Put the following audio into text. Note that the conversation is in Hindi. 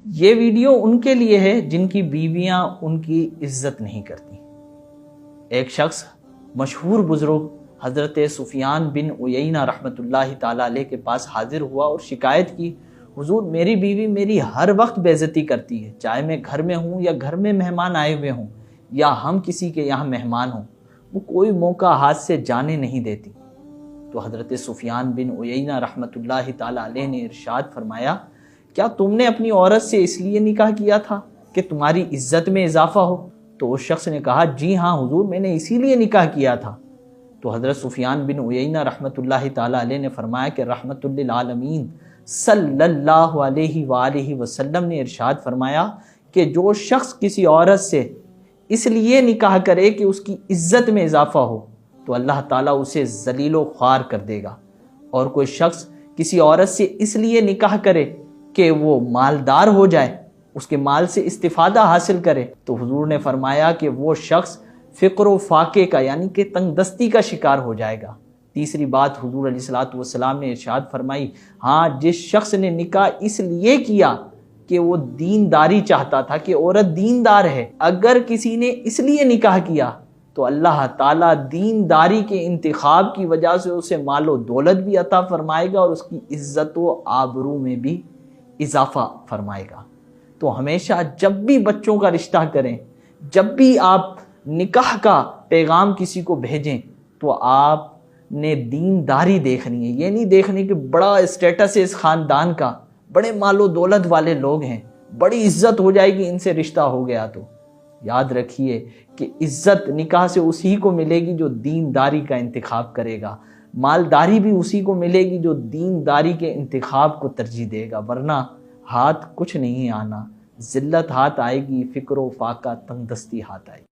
ये वीडियो उनके लिए है जिनकी बीवियां उनकी इज्जत नहीं करती। एक शख्स मशहूर बुजुर्ग हज़रत सुफियान बिन उयैना रहमतुल्लाहि ताला अलैह के पास हाजिर हुआ और शिकायत की, हुजूर मेरी बीवी मेरी हर वक्त बेइज्जती करती है, चाहे मैं घर में हूँ या घर में मेहमान आए हुए हों या हम किसी के यहाँ मेहमान हों, वो कोई मौका हाथ से जाने नहीं देती। तो हज़रत सुफियान बिन उयैना रहमतुल्लाहि ताला अलैह ने इरशाद फरमाया, क्या तुमने अपनी औरत से इसलिए निकाह किया था कि तुम्हारी इज्जत में इजाफा हो? तो उस शख्स ने कहा, जी हाँ हुजूर, मैंने इसीलिए निकाह किया था। तो हज़रत सुफियान बिन उयैना रहमतुल्लाहि ताला अलैह ने फरमाया कि रहमतुल लिल आलमीन सल्लल्लाहु अलैहि वसल्लम ने इरशाद फरमाया कि जो शख्स किसी औरत से इसलिए निकाह करे कि उसकी इज्जत में इजाफा हो तो अल्लाह ताला उसे जलीलो ख्वार कर देगा, और कोई शख्स किसी औरत से इसलिए निकाह करे कि वो मालदार हो जाए, उसके माल से इस्तिफादा हासिल करे, तो हुजूर ने फरमाया कि वो शख्स फ़िक्र फाके का यानी कि तंगदस्ती का शिकार हो जाएगा। तीसरी बात हुजूर अलैहिस्सलातु वस्सलाम ने इरशाद फरमाई, हाँ जिस शख्स ने निकाह इसलिए किया कि वो दीनदारी चाहता था कि औरत दीनदार है, अगर किसी ने इसलिए निकाह किया तो अल्लाह ताला दीनदारी के इंतखाब की वजह से उसे मालो दौलत भी अता फरमाएगा और उसकी इज्जत व आबरू में भी इजाफा फरमाएगा। तो हमेशा जब भी बच्चों का रिश्ता करें, जब भी आप निकाह का पैगाम किसी को भेजें, तो आपने दीनदारी देखनी है। ये नहीं देखनी कि बड़ा स्टेटस है इस ख़ानदान का, बड़े मालो दौलत वाले लोग हैं, बड़ी इज्जत हो जाएगी इनसे रिश्ता हो गया। तो याद रखिए कि इज्जत निकाह से उसी को मिलेगी जो दीनदारी का इंतखाब करेगा, मालदारी भी उसी को मिलेगी जो दीनदारी के इंतखाब को तरजीह देगा, वरना हाथ कुछ नहीं आना, जिल्लत हाथ आएगी, फ़िक्र फाका तंगदस्ती हाथ आएगी।